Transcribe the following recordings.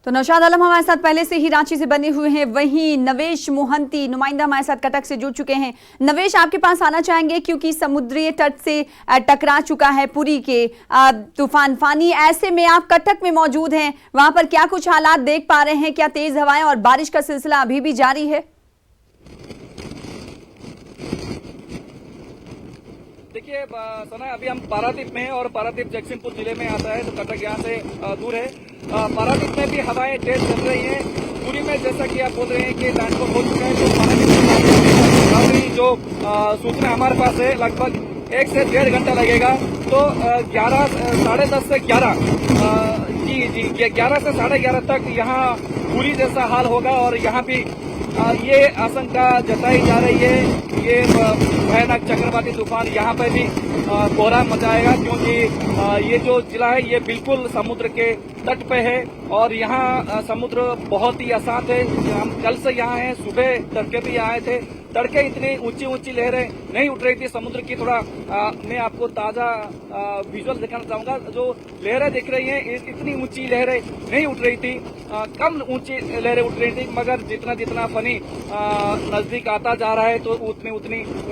तो नौशाद आलम हमारे साथ पहले से ही रांची से बने हुए हैं, वहीं नवेश मोहंती नुमाइंदा हमारे साथ कटक से जुड़ चुके हैं। नवेश, आपके पास आना चाहेंगे क्योंकि समुद्री तट से टकरा चुका है पुरी के तूफान फानी। ऐसे में आप कटक में मौजूद हैं, वहां पर क्या कुछ हालात देख पा रहे हैं? क्या तेज हवाएं और बारिश का सिलसिला अभी भी जारी है? देखिए सना, अभी हम पारादीप में हैं और पारादीप जगतसिंहपुर जिले में आता है, तो कटक यहाँ से दूर है। पारादीप में भी हवाएं तेज चल रही हैं। पुरी में जैसा कि आप बोल रहे हैं कि लैंडफॉल हो चुका है, तो पारादीप में जो सूचना हमारे पास है लगभग 1 से 1.5 घंटा लगेगा। तो 10:30 से 11 11 से 11:30 तक यहाँ पुरी जैसा हाल होगा और यहाँ भी ये आशंका जताई जा रही है ये भयानक चक्रवाती तूफान यहाँ पर भी कोहराम मचाएगा, क्योंकि ये जो जिला है ये बिल्कुल समुद्र के तट पे है और यहाँ समुद्र बहुत ही अशांत है। हम कल से यहाँ हैं, सुबह तड़के भी आए थे। तड़के इतनी ऊंची ऊंची लहरें नहीं उठ रही थी समुद्र की। थोड़ा मैं आपको ताजा विजुअल दिखाना चाहूंगा। जो लहरें दिख रही हैं इतनी ऊंची लहरें नहीं उठ रही थी, कम ऊंची लहरें उठ रही थी, मगर जितना जितना फनी नजदीक आता जा रहा है तो उतनी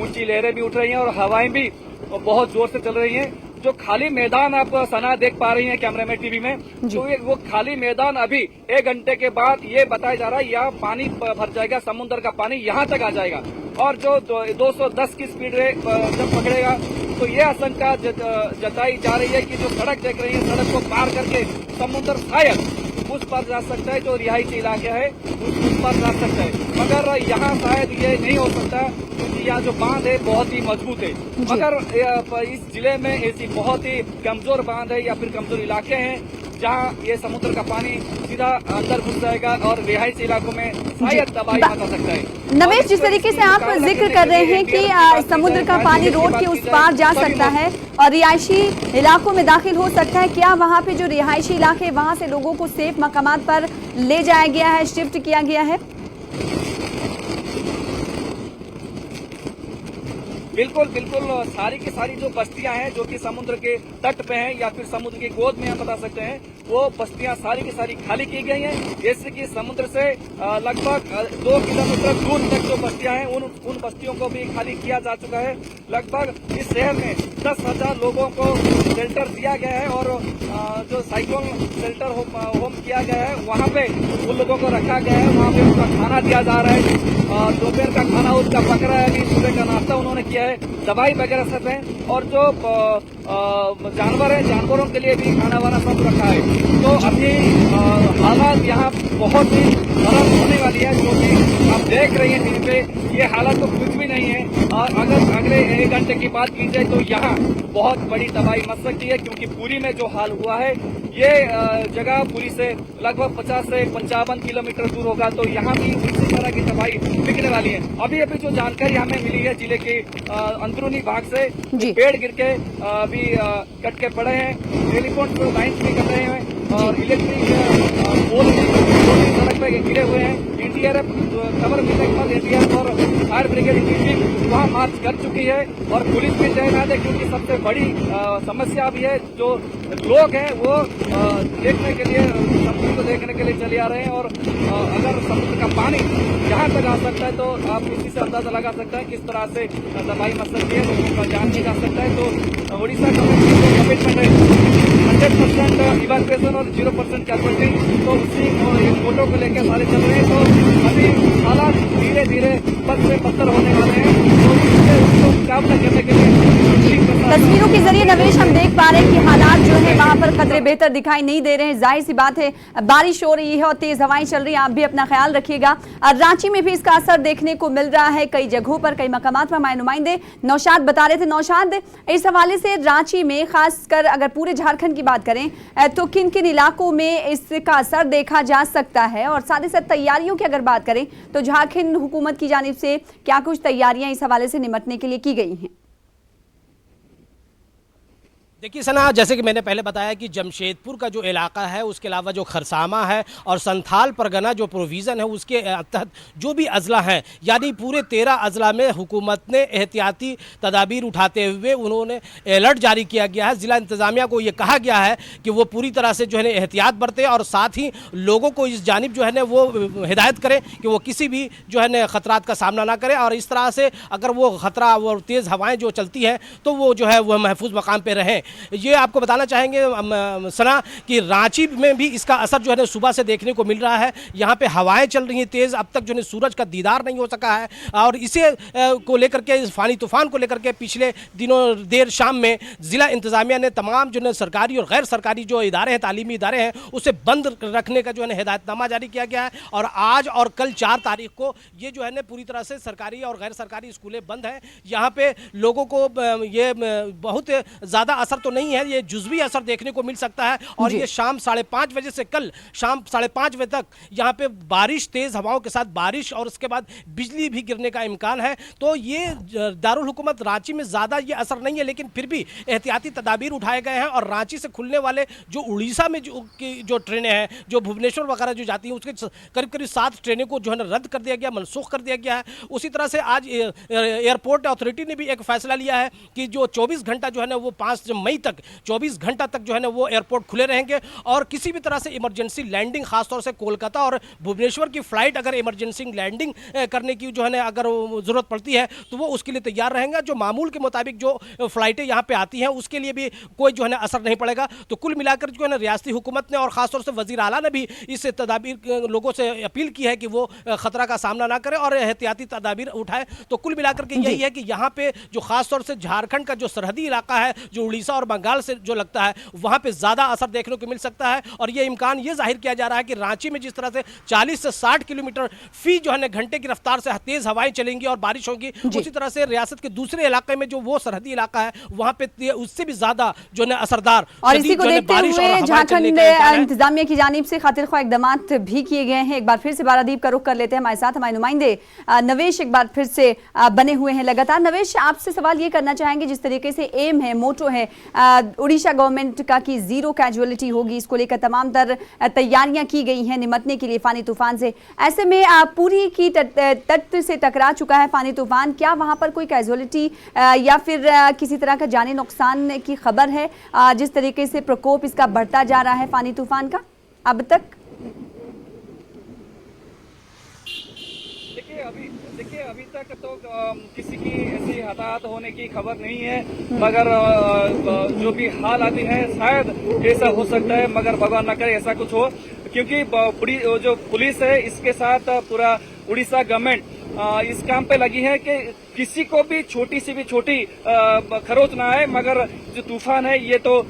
ऊंची लहरें भी उठ रही हैं और हवाएं भी बहुत जोर से चल रही हैं। जो खाली मैदान आप सना देख पा रही हैं कैमरे में, टीवी में, तो वो खाली मैदान अभी 1 घंटे के बाद ये बताया जा रहा है यहाँ पानी भर जाएगा, समुद्र का पानी यहाँ तक आ जाएगा। और जो 210 की स्पीड जब पकड़ेगा तो ये आशंका जताई जा रही है कि जो सड़क देख रही है, सड़क को पार करके समुद्र शायद उस पर जा सकता है, जो रिहायशी इलाका है उस पर जा सकता है, मगर यहाँ शायद ये नहीं हो सकता क्योंकि यहाँ जो बांध है बहुत ही मजबूत है। मगर इस जिले में ऐसी बहुत ही कमजोर बांध है या फिर कमजोर इलाके हैं जहाँ ये समुद्र का पानी सीधा अंदर घुस जाएगा और रिहायशी इलाकों में शायद तबाही मचा सकता है। नवेश, जिस तरीके से आप जिक्र कर रहे हैं कि समुद्र का पानी रोड के उस पार जा सकता है और रिहायशी इलाकों में दाखिल हो सकता है, क्या वहाँ पे जो रिहायशी इलाके हैं वहाँ से लोगों को सेफ मकामात पर ले जाया गया है, शिफ्ट किया गया है? बिल्कुल बिल्कुल, सारी की सारी जो बस्तियां हैं जो कि समुद्र के तट पे हैं या फिर समुद्र की गोद में हम बता सकते हैं, वो बस्तियां सारी की सारी खाली की गई हैं। जैसे कि समुद्र से लगभग 2 किलोमीटर दूर तक जो बस्तियां हैं उन बस्तियों को भी खाली किया जा चुका है। लगभग इस शहर में 10,000 लोगों को शेल्टर दिया गया है और जो साइक्लोन शेल्टर होम किया गया है वहाँ पे उन लोगों को रखा गया है। वहाँ पे उनका खाना दिया जा रहा है, दोपहर का खाना उसका पक रहा है, अभी सुबह का नाश्ता उन्होंने किया है, दवाई वगैरह सब है और जो जानवर है जानवरों के लिए भी खाना वाना सब रखा है। तो अभी हालात यहाँ बहुत ही खराब होने वाली है, जो कि आप देख रही हैं टीवी पे। ये हालत तो कुछ भी नहीं है और अगर अगले 1 घंटे की बात की जाए तो यहाँ बहुत बड़ी तबाही मच सकती है, क्योंकि पुरी में जो हाल हुआ है ये जगह पुरी से लगभग 50 से 55 किलोमीटर दूर होगा, तो यहाँ भी इसी तरह की तबाही दिखने वाली है। अभी जो जानकारी हमें मिली है जिले के अंदरूनी भाग से, पेड़ गिर के अभी कट के पड़े हैं, टेलीफोन लाइन्स भी कट रहे हैं और इलेक्ट्रिक पोल सड़क पे गिरे हुए हैं। एनडीआरएफ खबर मिलने के बाद एनडीआरएफ और फायर ब्रिगेड टीम वहाँ मार्च कर चुकी है और पुलिस भी तैनात है, क्योंकि सबसे बड़ी समस्या अभी है जो लोग हैं वो देखने के लिए, समुद्र को देखने के लिए चले आ रहे हैं और अगर समुद्र का पानी यहाँ तक आ सकता है तो आप इसी से अंदाजा लगा सकते हैं किस तरह से तबाही मच सकती है, लोगों का जान नहीं जा सकता है। तो उड़ीसा गवर्नमेंट कमिटमेंट है 100% इवैक्यूएशन और 0% कैपेसिटी, तो उसी फोटो को लेकर सारे चल रहे हैं। तो अभी हालात धीरे धीरे पद से पत्थर होने वाले हैं, तो उसको मुकाबला करने के लिए तस्वीरों के जरिए नवेश हम देख पा रहे हैं कि हालात जो है वहां पर कतरे बेहतर दिखाई नहीं दे रहे हैं। जाहिर सी बात है बारिश हो रही है और तेज हवाएं चल रही है, आप भी अपना ख्याल रखिएगा। रांची में भी इसका असर देखने को मिल रहा है, कई जगहों पर कई मकामात पर हमारे नुमाइंदे नौशाद बता रहे थे। नौशाद, इस हवाले से रांची में खासकर अगर पूरे झारखंड की बात करें तो किन किन इलाकों में इसका असर देखा जा सकता है, और साथ ही साथ तैयारियों की अगर बात करें तो झारखंड हुकूमत की जानिब से क्या कुछ तैयारियां इस हवाले से निपटने के लिए की गई हैं? देखिए सना, जैसे कि मैंने पहले बताया कि जमशेदपुर का जो इलाका है, उसके अलावा जो खरसामा है और संथाल परगना जो प्रोविज़न है उसके तहत जो भी अजला हैं, यानी पूरे 13 अजला में हुकूमत ने एहतियाती तदाबीर उठाते हुए उन्होंने अलर्ट जारी किया गया है। ज़िला इंतज़ामिया को ये कहा गया है कि वो पूरी तरह से जो है एहतियात बरतें और साथ ही लोगों को इस जानिब जो है ना वो हिदायत करें कि वो किसी भी जो है ना ख़तरात का सामना ना करें, और इस तरह से अगर वो ख़तरा वो तेज़ हवाएँ जो चलती हैं तो वो जो है वह महफूज मकाम पर रहें। ये आपको बताना चाहेंगे सना कि रांची में भी इसका असर जो है ना सुबह से देखने को मिल रहा है। यहाँ पे हवाएं चल रही हैं तेज़, अब तक जो है सूरज का दीदार नहीं हो सका है, और इसे को लेकर के, फानी तूफान को लेकर के पिछले दिनों देर शाम में ज़िला इंतज़ामिया ने तमाम जो है सरकारी और गैर सरकारी जो इदारे हैं, तालीमी इदारे हैं, उसे बंद रखने का जो है हिदायतनामा जारी किया गया है। और आज और कल 4 तारीख को ये जो है ना पूरी तरह से सरकारी और गैर सरकारी स्कूलें बंद हैं। यहाँ पे लोगों को ये बहुत ज़्यादा असर तो नहीं है, ये जुज़वी असर देखने को मिल सकता है। और ये शाम 5:30 बजे से कल शाम 5:30 बजे तक यहाँ पे बारिश, तेज़ हवाओं के साथ बारिश और उसके बाद बिजली भी गिरने का इम्कान है। तो ये दारुल हुकूमत रांची में ज़्यादा ये असर नहीं है, लेकिन फिर भी एहतियाती तदाबीर उठाए गए हैं। और रांची से खुलने वाले जो उड़ीसा में जो ट्रेनें हैं, जो भुवनेश्वर वगैरह जो जाती हैं, उसके करीब करीब 7 ट्रेनें को जो है ना रद्द कर दिया गया, मनसूख कर दिया गया है। उसी तरह से आज एयरपोर्ट अथॉरिटी ने भी एक फैसला लिया है कि जो 24 घंटा जो है ना वो 5 मई तक 24 घंटा तक जो है ना वो एयरपोर्ट खुले रहेंगे। और किसी भी तरह से इमरजेंसी लैंडिंग, खासतौर से कोलकाता और भुवनेश्वर की फ़्लाइट अगर इमरजेंसी लैंडिंग करने की जो है ना अगर ज़रूरत पड़ती है तो वो उसके लिए तैयार रहेंगे। जो मामूल के मुताबिक जो फ़्लाइटें यहाँ पे आती हैं उसके लिए भी कोई जो है ना असर नहीं पड़ेगा। तो कुल मिलाकर जो है ना रियासती हुकूमत ने और ख़ासतौर से वज़ीर आला ने भी इस तदाबीर लोगों से अपील की है कि वो ख़तरा का सामना ना करें और एहतियाती तदाबीर उठाएं। तो कुल मिलाकर के यही है कि यहाँ पे जो ख़ासतौर से झारखंड का जो सरहदी इलाका है, जो उड़ीसा और बंगाल से जो लगता है, वहाँ पे ज़्यादा असर देखने को मिल सकता है। और ये इम्कान ये जाहिर किया जा रहा है कि रांची में जिस तरह से 40 से 60 किलोमीटर फी जो है ना घंटे की रफ्तार से तेज़ हवाएं चलेंगी और बारिश होगी, उसी तरह से रियासत के दूसरे इलाके में जो वो सरहदी इलाका है वहाँ पे उससे भी ज़्यादा जो है असरदार और इसी को देखते हुए झारखंड इंतजामिया की जानिब से खातिर ख्वाह इकदाम भी किए गए हैं। एक बार फिर से बारादीप का रुख कर लेते हैं, हमारे साथ हमारे नुमाइंदे नवेश एक बार फिर से बने हुए हैं लगातार। नवेश, आपसे सवाल ये करना चाहेंगे, जिस तरीके से एम है, मोटो है उड़ीसा गवर्नमेंट का कि 0 कैजुअलिटी होगी, इसको लेकर तमाम तर तैयारियां की गई हैं निमटने के लिए फानी तूफान से। ऐसे में पूरी की तट से टकरा चुका है फानी तूफान, क्या वहां पर कोई कैजुअलिटी या फिर किसी तरह का जानी नुकसान की खबर है? जिस तरीके से प्रकोप इसका बढ़ता जा रहा है फानी तूफान का अब तक। देखिए अभी तक तो किसी की ऐसी हताहत होने की खबर नहीं है, मगर जो भी हालात है शायद ऐसा हो सकता है, मगर भगवान न करे ऐसा कुछ हो, क्योंकि जो पुलिस है इसके साथ पूरा उड़ीसा गवर्नमेंट इस काम पे लगी है कि किसी को भी छोटी सी भी छोटी खरोच ना आए। मगर जो तूफान है ये तो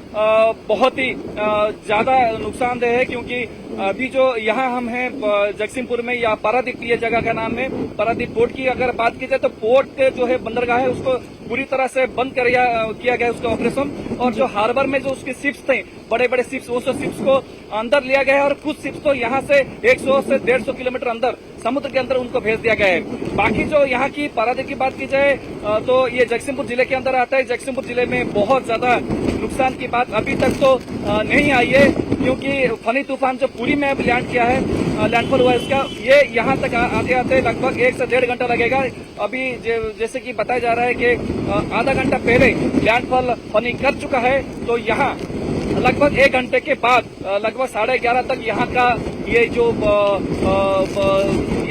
बहुत ही ज्यादा नुकसानदेह है, क्योंकि अभी जो यहाँ हम हैं जगतसिंहपुर में या पारादीप, ये जगह का नाम है पारादीप पोर्ट की अगर बात की जाए तो पोर्ट जो है बंदरगाह है उसको पूरी तरह से बंद किया गया उसका ऑपरेशन। और जो हार्बर में जो उसके शिप्स थे, बड़े बड़े शिप्स, उस शिप्स को अंदर लिया गया है और कुछ शिप्स तो यहाँ से 100 से 150 किलोमीटर अंदर समुद्र के अंदर उनको भेज दिया गया है। बाकी जो यहाँ की पारादीप की बात की जाए तो ये जगतसिंहपुर जिले के अंदर आता है। जगतसिंहपुर जिले में बहुत ज्यादा नुकसान की बात अभी तक तो नहीं आई है, क्योंकि फनी तूफान जो पुरी में लैंड किया है, लैंडफॉल हुआ है इसका, ये यहाँ तक आते आते लगभग 1 से 1.5 घंटा लगेगा। अभी जैसे कि बताया जा रहा है कि आधा घंटा पहले लैंडफॉल फनी कर चुका है, तो यहाँ लगभग 1 घंटे के बाद लगभग 11:30 तक यहाँ का ये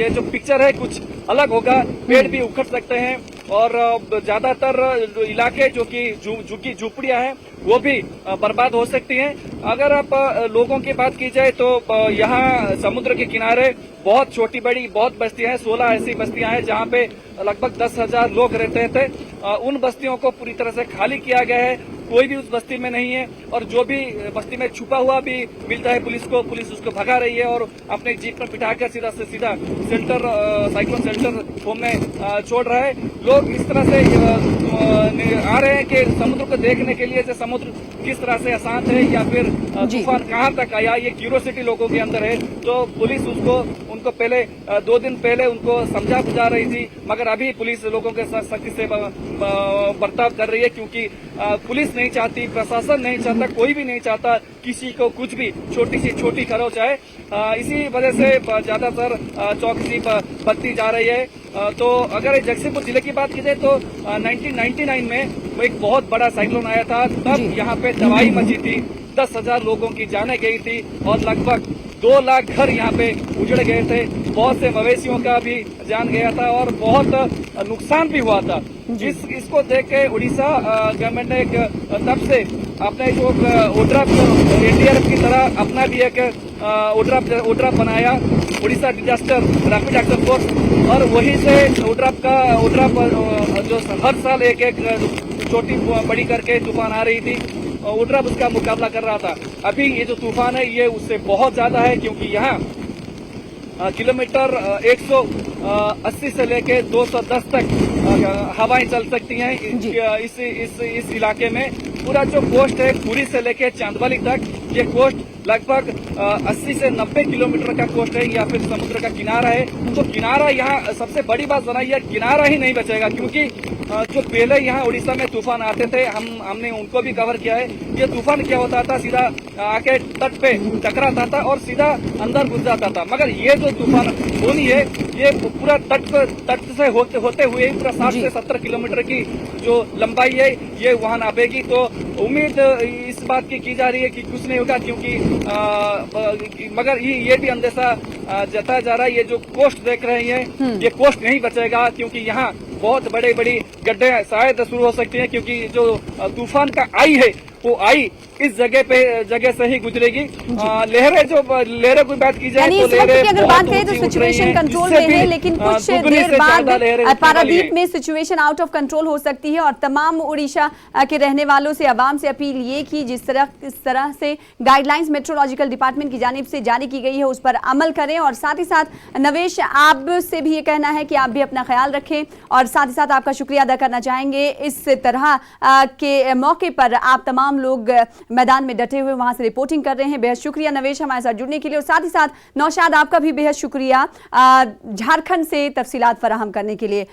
जो पिक्चर है कुछ अलग होगा। पेड़ भी उखड़ सकते हैं और ज्यादातर इलाके जो कि झुपड़ियां हैं वो भी बर्बाद हो सकती हैं। अगर आप लोगों की बात की जाए तो यहाँ समुद्र के किनारे बहुत छोटी बड़ी बहुत बस्तियां हैं, 16 ऐसी बस्तियां हैं जहाँ पे लगभग 10,000 लोग रहते थे। उन बस्तियों को पूरी तरह से खाली किया गया है, कोई भी उस बस्ती में नहीं है। और जो भी बस्ती में छुपा हुआ भी मिलता है पुलिस को, पुलिस उसको भगा रही है और अपने जीप पर बिठाकर सीधा से सीधा सेंटर साइक्लोन सेंटर होम में छोड़ रहा है। लोग इस तरह से आ रहे हैं कि समुद्र को देखने के लिए समुद्र किस तरह से अशांत है या फिर तूफान कहाँ तक आया, ये क्यूरियोसिटी लोगों के अंदर है। तो पुलिस उनको पहले 2 दिन पहले उनको समझा बुझा रही थी, मगर अभी पुलिस लोगों के साथ सख्ती से बर्ताव कर रही है, क्योंकि पुलिस नहीं चाहती, प्रशासन नहीं चाहता, कोई भी नहीं चाहता किसी को कुछ भी छोटी सी छोटी खरोच आए। इसी वजह से ज्यादातर चौकसी बरती जा रही है। तो अगर जगदलपुर जिले की बात की जाए तो 1999 में एक बहुत बड़ा साइक्लोन आया था, तब यहाँ पे तबाही मची थी, 10,000 लोगों की जानें गई थी और लगभग 2 लाख घर यहाँ पे उजड़ गए थे। बहुत से मवेशियों का भी जान गया था और बहुत नुकसान भी हुआ था। इसको देख के उड़ीसा गवर्नमेंट ने तब से अपने जो ओड्राफ एनडीआरएफ की तरह अपना भी एक ओड्राफ बनाया, Orissa disaster rapid action force, और वहीं से ओड्राफ जो हर साल एक छोटी बड़ी करके तूफान आ रही थी, ओड्राफ उसका मुकाबला कर रहा था। अभी ये जो तूफान है ये उससे बहुत ज्यादा है, क्योंकि यहाँ किलोमीटर 180 से लेके 210 तक हवाएं चल सकती हैं इस इलाके में। पूरा जो कोस्ट है पुरी से लेके चांदवाली तक, ये कोस्ट लगभग 80 से 90 किलोमीटर का कोस्ट है या फिर समुद्र का किनारा है। तो किनारा यहाँ सबसे बड़ी बात बनाई है, किनारा ही नहीं बचेगा, क्योंकि जो पहले यहाँ उड़ीसा में तूफान आते थे हमने उनको भी कवर किया है। ये तूफान क्या होता था, सीधा आके तट पे टकराता था और सीधा अंदर घुस जाता था, मगर ये जो तूफान होनी है ये पूरा तट से होते हुए पूरा 60 से 70 किलोमीटर की जो लंबाई है ये वहां नापेगी। तो उम्मीद इस बात की जा रही है कि कुछ नहीं होगा, क्योंकि मगर ये भी अंदेशा जताया जा रहा है, ये जो कोस्ट देख रहे हैं ये कोस्ट नहीं बचेगा, क्योंकि यहाँ बहुत बड़ी गड्ढे शायद शुरू हो सकती हैं, क्योंकि जो तूफान का आई है वो आई इस जगह से ही गुजरेगी। लहरें की बात की जाए तो लहरें अगर बात करें तो सिचुएशन कंट्रोल में है, लेकिन कुछ देर बाद पारादीप में सिचुएशन आउट ऑफ कंट्रोल हो सकती है। और तमाम उड़ीसा के रहने वालों से आवाम से अपील ये की जिस तरह से गाइडलाइंस मेट्रोलॉजिकल डिपार्टमेंट की जानिब से जारी की गई है उस पर अमल करें। और साथ ही साथ नवेश, आप से भी ये कहना है कि आप भी अपना ख्याल रखें, और साथ ही साथ आपका शुक्रिया अदा करना चाहेंगे इस तरह के मौके पर आप तमाम लोग मैदान में डटे हुए वहां से रिपोर्टिंग कर रहे हैं। बेहद शुक्रिया नवेश हमारे साथ जुड़ने के लिए, और साथ ही साथ नौशाद आपका भी बेहद शुक्रिया झारखंड से तफसीलात फराहम करने के लिए।